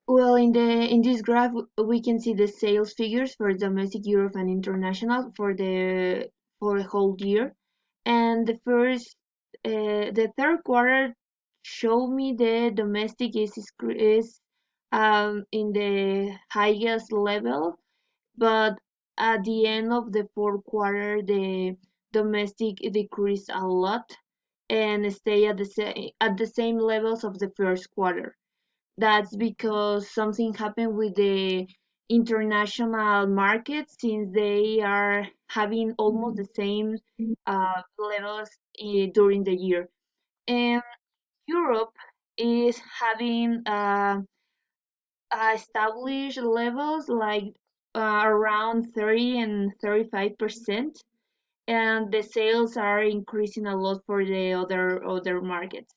Well, in this graph, we can see the sales figures for domestic, Europe, and international for the whole year. And the third quarter show me the domestic is in the highest level, but at the end of the fourth quarter, the domestic decreased a lot and stay at the same levels of the first quarter. That's because something happened with the international market since they are having almost the same levels during the year. And Europe is having established levels like around 30 and 35%, and the sales are increasing a lot for the other markets.